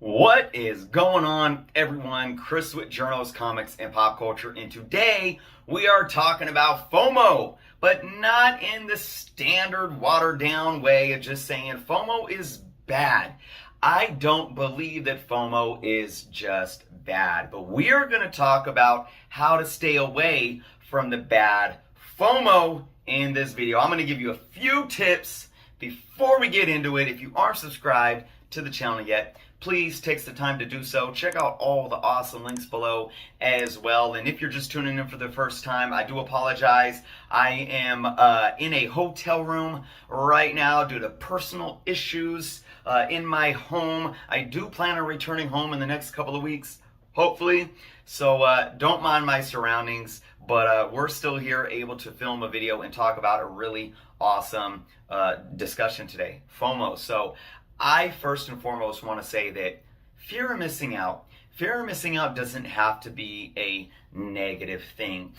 What is going on, everyone? Chris with Journals, Comics, and Pop Culture, and today we are talking about FOMO, but not in the standard watered down way of just saying FOMO is bad. I don't believe that FOMO is just bad, but we are going to talk about how to stay away from the bad FOMO in this video. I'm going to give you a few tips before we get into it. If you aren't subscribed to the channel yet, please take the time to do so. Check out all the awesome links below as well. And if you're just tuning in for the first time, I do apologize. I am in a hotel room right now due to personal issues in my home. I do plan on returning home in the next couple of weeks, hopefully. So don't mind my surroundings, but we're still here able to film a video and talk about a really awesome discussion today, FOMO. So I first and foremost want to say that fear of missing out doesn't have to be a negative thing.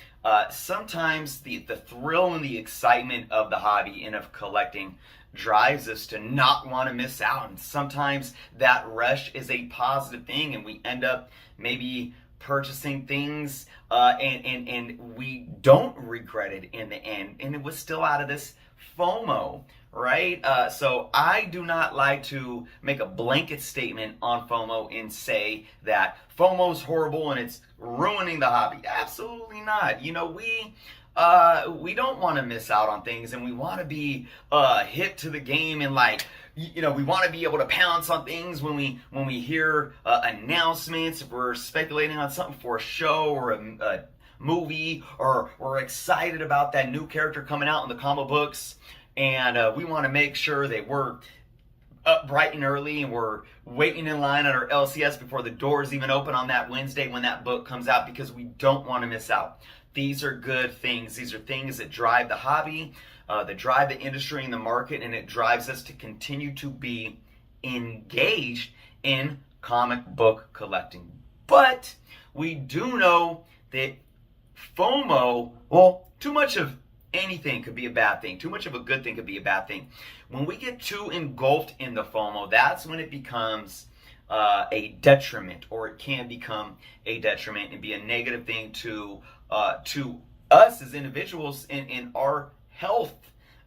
Sometimes the thrill and the excitement of the hobby and of collecting drives us to not want to miss out. And sometimes that rush is a positive thing, and we end up maybe purchasing things and we don't regret it in the end, and it was still out of this FOMO, right? So I do not like to make a blanket statement on FOMO and say that FOMO is horrible and it's ruining the hobby. Absolutely not. You know, we don't want to miss out on things, and we want to be hip to the game, and we want to be able to pounce on things when we hear announcements. If we're speculating on something for a show or a movie, or we're excited about that new character coming out in the comic books, and we want to make sure that we're up bright and early and we're waiting in line at our LCS before the doors even open on that Wednesday when that book comes out, because we don't want to miss out. These are good things. These are things that drive the hobby, that drive the industry and the market, and it drives us to continue to be engaged in comic book collecting. But we do know that FOMO, well, too much of anything could be a bad thing. Too much of a good thing could be a bad thing. When we get too engulfed in the FOMO, that's when it becomes a detriment, or it can become a detriment and be a negative thing to us as individuals in our health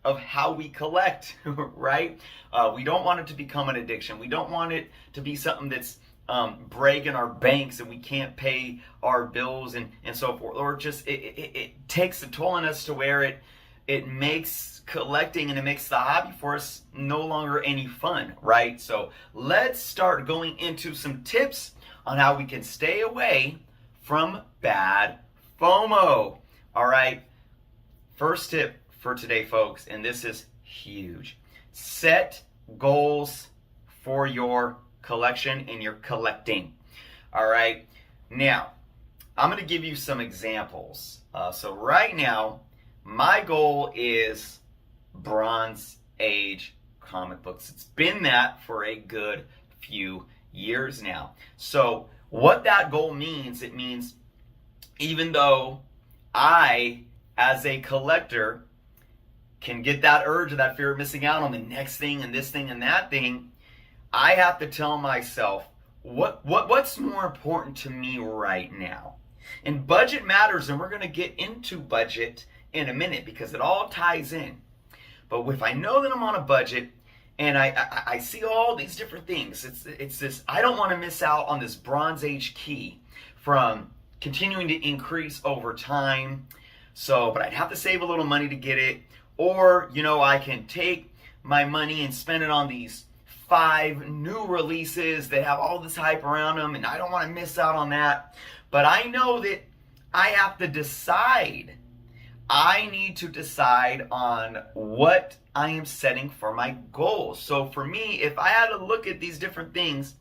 of how we collect, right? We don't want it to become an addiction. We don't want it to be something that's breaking our banks and we can't pay our bills and so forth, or just it takes a toll on us to where it makes collecting and it makes the hobby for us no longer any fun, right? So let's start going into some tips on how we can stay away from bad FOMO. All right, first tip for today, folks, and this is huge: set goals for your collection and your collecting. All right, now I'm going to give you some examples. So right now, my goal is Bronze Age comic books. It's been that for a good few years now. So what that goal means, it means even though I, as a collector, can get that urge or that fear of missing out on the next thing and this thing and that thing, I have to tell myself what's more important to me right now. And budget matters, and we're going to get into budget in a minute because it all ties in. But if I know that I'm on a budget and I see all these different things, it's this, I don't want to miss out on this Bronze Age key from continuing to increase over time. So, but I'd have to save a little money to get it, or I can take my money and spend it on these 5 new releases that have all this hype around them, and I don't want to miss out on that. But I know that I have to decide. I need to decide on what I am setting for my goals. So for me, if I had to look at these different things,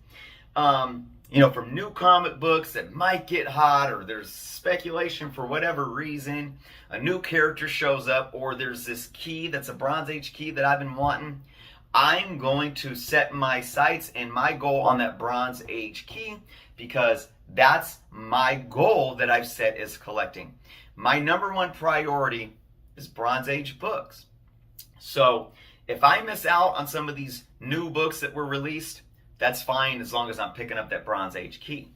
from new comic books that might get hot, or there's speculation for whatever reason, a new character shows up, or there's this key that's a Bronze Age key that I've been wanting, I'm going to set my sights and my goal on that Bronze Age key, because that's my goal that I've set as collecting. My number one priority is Bronze Age books. So if I miss out on some of these new books that were released, That's fine as long as I'm picking up that Bronze Age key.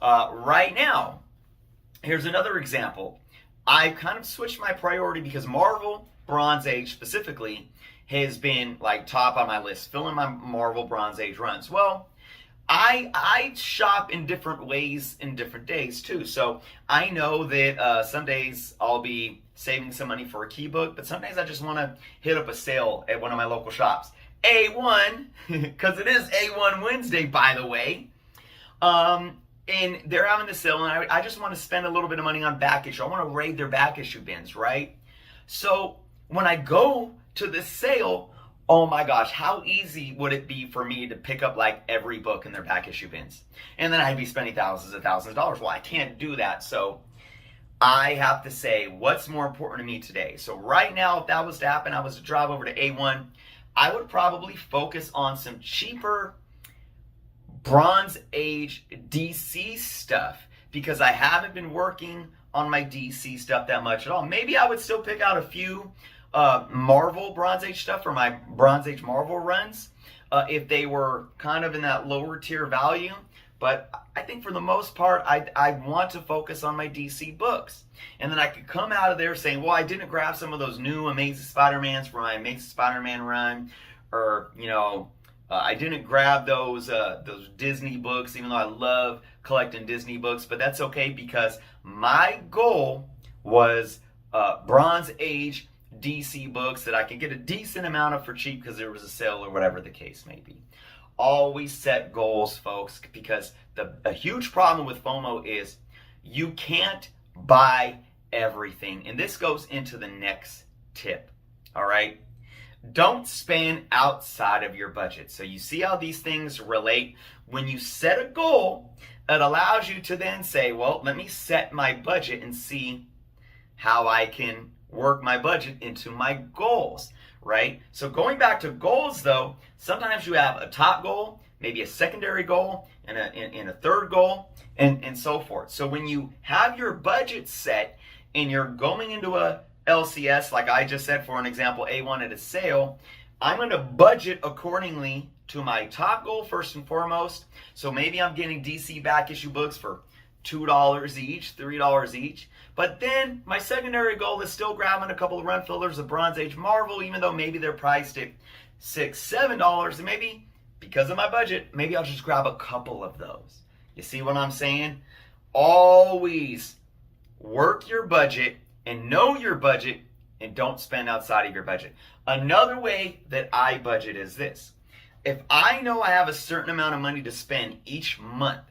Right now, here's another example. I kind of switched my priority because Marvel Bronze Age specifically has been like top on my list, filling my Marvel Bronze Age runs. Well, I shop in different ways in different days too. So I know that some days I'll be saving some money for a key book, but some days I just want to hit up a sale at one of my local shops. A1, because it is A1 Wednesday, by the way. And they're having the sale, and I just want to spend a little bit of money on back issue. I want to raid their back issue bins, right? So when I go to the sale, oh my gosh, how easy would it be for me to pick up like every book in their back issue bins? And then I'd be spending thousands of dollars. Well, I can't do that. So I have to say, what's more important to me today? So right now, if that was to happen, I was to drive over to A1, I would probably focus on some cheaper Bronze Age DC stuff because I haven't been working on my DC stuff that much at all. Maybe I would still pick out a few Marvel Bronze Age stuff for my Bronze Age Marvel runs if they were kind of in that lower tier value. But I think for the most part, I want to focus on my DC books. And then I could come out of there saying, well, I didn't grab some of those new Amazing Spider-Mans for my Amazing Spider-Man run, or, you know, I didn't grab those Disney books, even though I love collecting Disney books, but that's okay because my goal was Bronze Age DC books that I could get a decent amount of for cheap because there was a sale or whatever the case may be. Always set goals, folks, because a huge problem with FOMO is you can't buy everything. And this goes into the next tip, all right? Don't spend outside of your budget. So you see how these things relate? When you set a goal, it allows you to then say, well, let me set my budget and see how I can work my budget into my goals, right? So going back to goals though, sometimes you have a top goal, maybe a secondary goal, and a third goal, and so forth. So when you have your budget set and you're going into a LCS, like I just said, for an example, A1 at a sale, I'm going to budget accordingly to my top goal first and foremost. So maybe I'm getting DC back issue books for $2 each, $3 each. But then my secondary goal is still grabbing a couple of run fillers of Bronze Age Marvel, even though maybe they're priced at $6, $7. And maybe because of my budget, maybe I'll just grab a couple of those. You see what I'm saying? Always work your budget and know your budget and don't spend outside of your budget. Another way that I budget is this. If I know I have a certain amount of money to spend each month,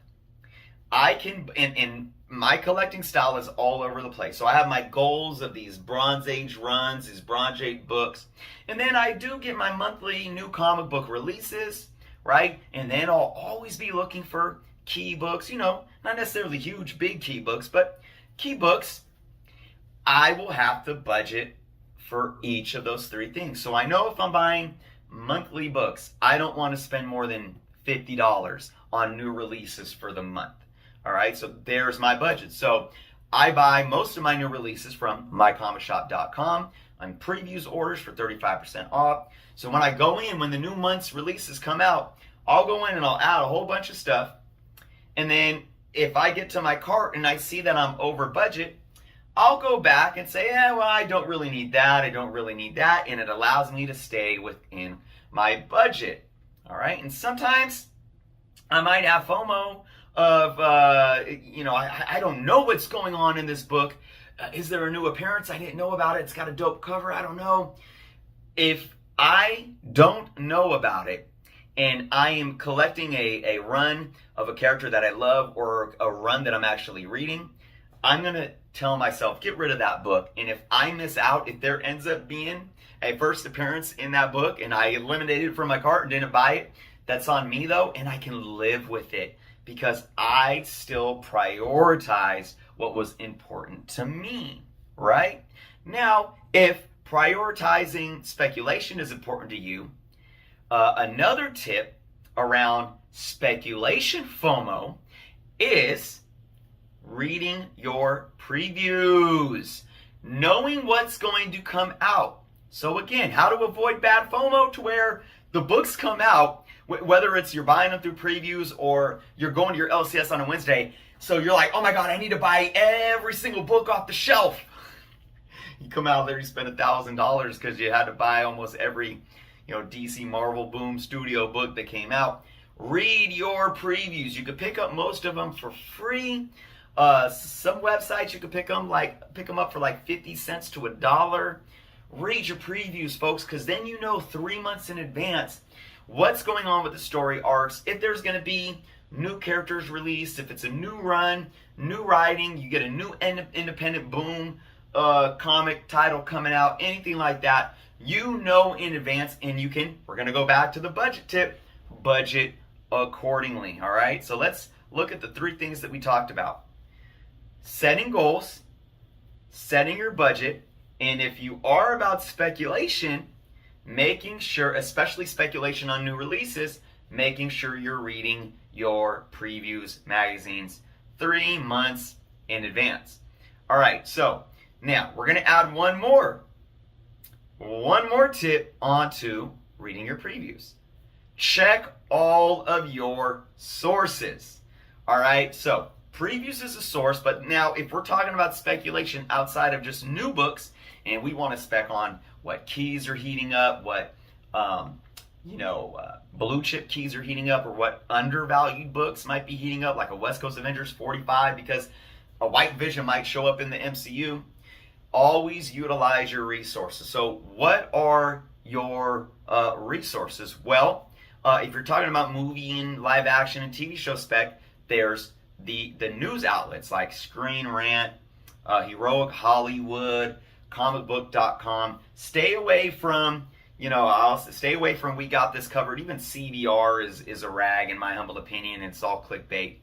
I can, and my collecting style is all over the place. So I have my goals of these Bronze Age runs, these Bronze Age books. And then I do get my monthly new comic book releases, right? And then I'll always be looking for key books, you know, not necessarily huge, big key books, but key books. I will have to budget for each of those three things. So I know if I'm buying monthly books, I don't want to spend more than $50 on new releases for the month. All right, so there's my budget. So I buy most of my new releases from mycomicshop.com on previews orders for 35% off. So when I go in, when the new month's releases come out, I'll go in and I'll add a whole bunch of stuff. And then if I get to my cart and I see that I'm over budget, I'll go back and say, yeah, well, I don't really need that. I don't really need that. And it allows me to stay within my budget. All right. And sometimes I might have FOMO of, you know, I don't know what's going on in this book. Is there a new appearance? I didn't know about it. It's got a dope cover. I don't know. If I don't know about it and I am collecting a run of a character that I love or a run that I'm actually reading, I'm going to tell myself, get rid of that book. And if I miss out, if there ends up being a first appearance in that book and I eliminated it from my cart and didn't buy it, that's on me though, and I can live with it because I still prioritize what was important to me, right? Now, if prioritizing speculation is important to you, another tip around speculation FOMO is reading your previews, knowing what's going to come out. So again, how to avoid bad FOMO to where the books come out Whether it's you're buying them through previews or you're going to your LCS on a Wednesday, so you're like, oh my God, I need to buy every single book off the shelf. You come out there, you spend $1,000 because you had to buy almost every, DC, Marvel, Boom Studio book that came out. Read your previews. You could pick up most of them for free. Some websites you could pick them up for like 50 cents to $1. Read your previews, folks, because then you know 3 months in advance what's going on with the story arcs. If there's going to be new characters released, if it's a new run, new writing, you get a new independent Boom comic title coming out, anything like that, you know in advance, and we're going to go back to the budget tip, budget accordingly. All right, so let's look at the 3 things that we talked about. Setting goals, setting your budget, and if you are about speculation, making sure, especially speculation on new releases, making sure you're reading your previews magazines 3 months in advance. All right, so now we're going to add one more tip onto reading your previews. Check all of your sources. All right, so previews is a source, but now if we're talking about speculation outside of just new books, and we want to spec on what keys are heating up, what blue chip keys are heating up, or what undervalued books might be heating up, like a West Coast Avengers 45, because a White Vision might show up in the MCU. Always utilize your resources. So what are your resources? Well, if you're talking about movie and live action and TV show spec, there's the news outlets like Screen Rant, Heroic Hollywood, comicbook.com. Stay away from, stay away from We Got This Covered. Even CBR is a rag in my humble opinion. It's all clickbait.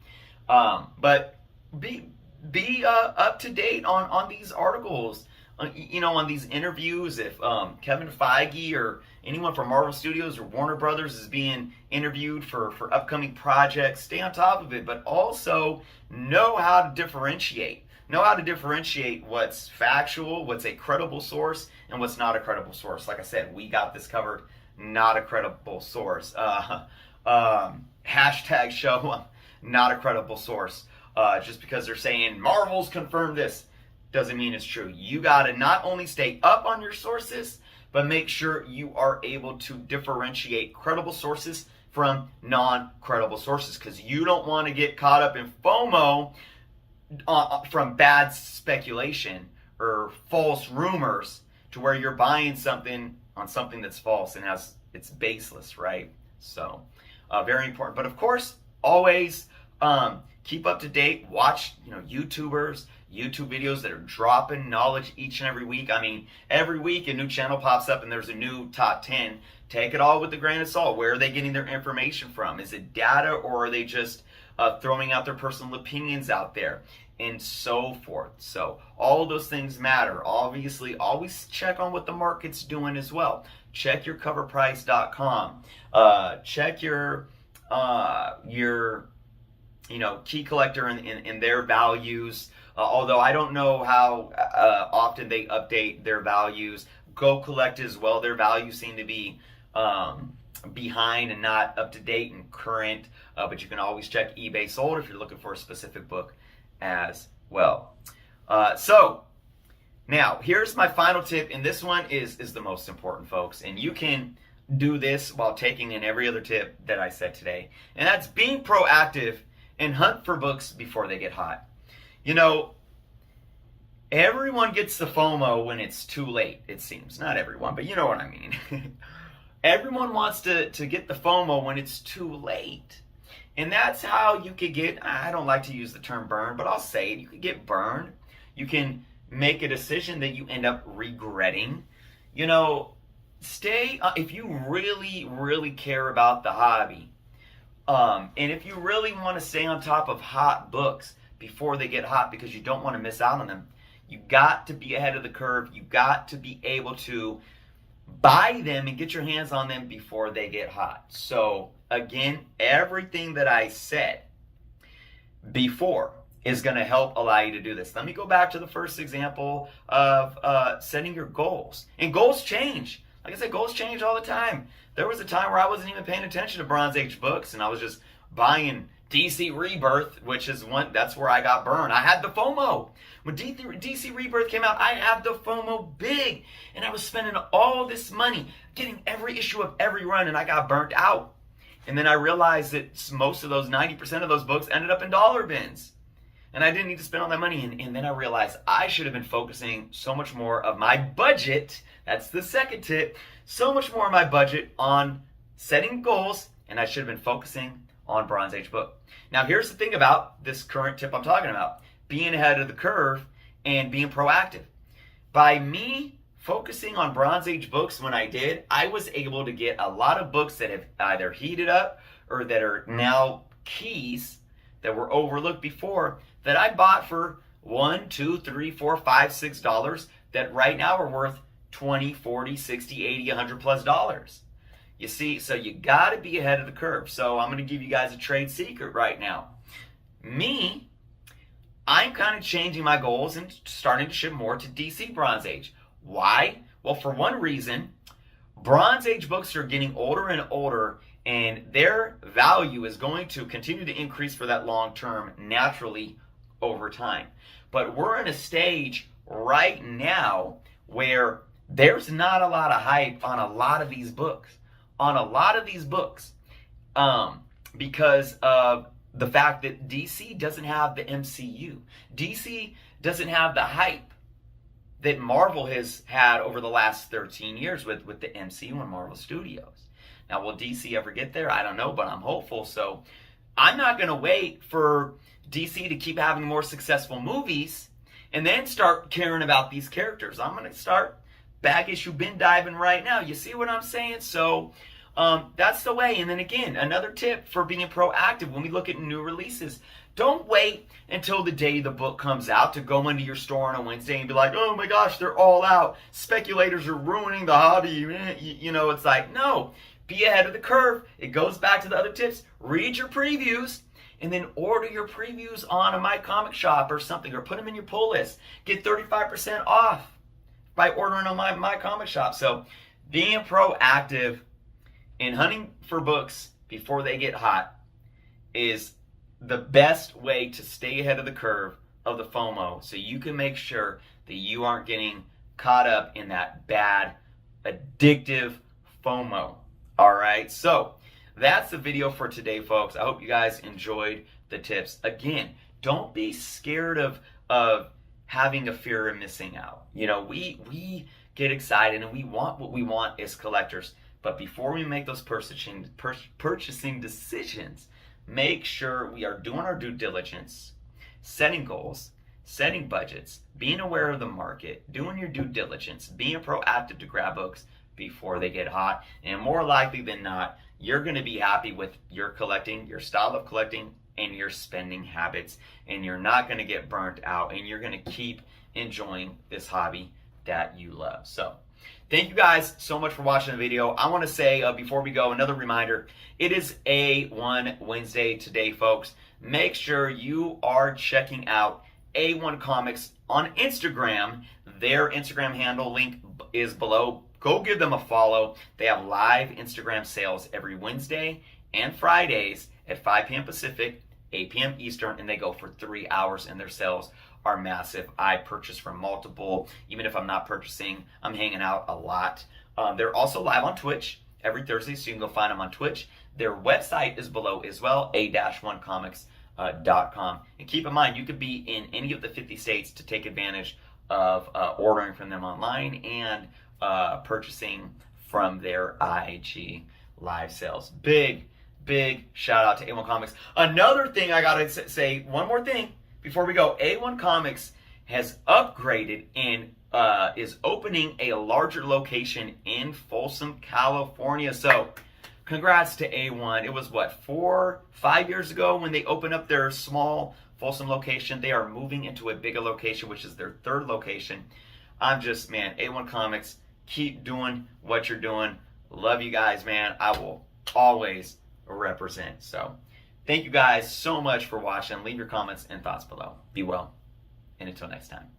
But be up to date on these articles, on these interviews. If Kevin Feige or anyone from Marvel Studios or Warner Brothers is being interviewed for upcoming projects, stay on top of it, but also know how to differentiate. Know how to differentiate what's factual, what's a credible source, and what's not a credible source. Like I said, We Got This Covered, not a credible source. Hashtag show, not a credible source. Just because they're saying Marvel's confirmed this doesn't mean it's true. You got to not only stay up on your sources, but make sure you are able to differentiate credible sources from non-credible sources, because you don't want to get caught up in FOMO from bad speculation or false rumors to where you're buying something on something that's false and it's baseless, right? So very important. But of course, always keep up to date. Watch YouTubers, YouTube videos that are dropping knowledge each and every week. I mean, every week a new channel pops up and there's a new top 10. Take it all with a grain of salt. Where are they getting their information from? Is it data, or are they just throwing out their personal opinions out there, and so forth? So all of those things matter. Obviously, always check on what the market's doing as well. Check your coverprice.com. Check your key collector and their values. Although I don't know how often they update their values. Go Collect as well. Their values seem to be behind and not up to date and current. But you can always check eBay Sold if you're looking for a specific book as well. So now here's my final tip, and this one is the most important, folks. And you can do this while taking in every other tip that I said today. And that's being proactive and hunt for books before they get hot. Everyone gets the FOMO when it's too late, it seems. Not everyone, but you know what I mean. Everyone wants to get the FOMO when it's too late. And that's how you could get, I don't like to use the term burn, but I'll say it. You could get burned. You can make a decision that you end up regretting. If you really, really care about the hobby, and if you really want to stay on top of hot books before they get hot because you don't want to miss out on them, you got to be ahead of the curve. You got to be able to buy them and get your hands on them before they get hot. So again, everything that I said before is going to help allow you to do this. Let me go back to the first example of setting your goals. And goals change. Like I said, goals change all the time. There was a time where I wasn't even paying attention to Bronze Age books, and I was just buying DC Rebirth, which is that's where I got burned. I had the FOMO. When DC Rebirth came out, I had the FOMO big, and I was spending all this money getting every issue of every run, and I got burnt out. And then I realized that most of those, 90% of those books ended up in dollar bins. And I didn't need to spend all that money. And then I realized I should have been focusing so much more of my budget. That's the second tip. So much more of my budget on setting goals. And I should have been focusing on Bronze Age book. Now, here's the thing about this current tip I'm talking about. Being ahead of the curve and being proactive. By me focusing on Bronze Age books when I did, I was able to get a lot of books that have either heated up or that are now keys that were overlooked before that I bought for $1, $2, $3, $4, $5, $6 that right now are worth $20, $40, $60, $80, $100 plus. You see, so you got to be ahead of the curve. So I'm going to give you guys a trade secret right now. I'm kind of changing my goals and starting to shift more to DC Bronze Age. Why? Well, for one reason, Bronze Age books are getting older and older, and their value is going to continue to increase for that long term naturally over time. But we're in a stage right now where there's not a lot of hype on a lot of these books. Because of the fact that DC doesn't have the MCU. DC doesn't have the hype that Marvel has had over the last 13 years with the MCU and Marvel Studios. Now, will DC ever get there? I don't know, but I'm hopeful. So I'm not going to wait for DC to keep having more successful movies and then start caring about these characters. I'm going to start back issue bin diving right now. You see what I'm saying? So that's the way. And then again, another tip for being proactive when we look at new releases. Don't wait until the day the book comes out to go into your store on a Wednesday and be like, oh my gosh, they're all out. Speculators are ruining the hobby. You know, it's like, no, be ahead of the curve. It goes back to the other tips. Read your previews and then order your previews on a My Comic Shop or something, or put them in your pull list. Get 35% off by ordering on my Comic Shop. So being proactive in hunting for books before they get hot is the best way to stay ahead of the curve of the FOMO, so you can make sure that you aren't getting caught up in that bad, addictive FOMO. All right, so that's the video for today, folks. I hope you guys enjoyed the tips. Again, don't be scared of having a fear of missing out. You know, we get excited and we want what we want as collectors, but before we make those purchasing decisions, make sure we are doing our due diligence, setting goals, setting budgets, being aware of the market, doing your due diligence, being proactive to grab books before they get hot. And more likely than not, you're going to be happy with your collecting, your style of collecting, and your spending habits. And you're not going to get burnt out, and you're going to keep enjoying this hobby that you love. So thank you guys so much for watching the video. I want to say before we go, another reminder, it is A1 Wednesday today, folks. Make sure you are checking out A1 Comics on Instagram. Their Instagram handle link is below. Go give them a follow. They have live Instagram sales every Wednesday and Fridays at 5 p.m. Pacific, 8 p.m. Eastern, and they go for 3 hours, and their sales are massive. I purchase from multiple. Even if I'm not purchasing, I'm hanging out a lot. They're also live on Twitch every Thursday, so you can go find them on Twitch. Their website is below as well, a-1comics.com. And keep in mind, you could be in any of the 50 states to take advantage of ordering from them online and purchasing from their IG live sales. Big shout out to A1 Comics. Another thing I gotta say, one more thing before we go. A1 Comics has upgraded and is opening a larger location in Folsom, California. So congrats to A1. It was what, 4-5 years ago when they opened up their small Folsom location. They are moving into a bigger location, which is their third location. I'm just, man, A1 Comics, keep doing what you're doing. Love you guys, man. I will always represent. So thank you guys so much for watching. Leave your comments and thoughts below. Be well, and until next time.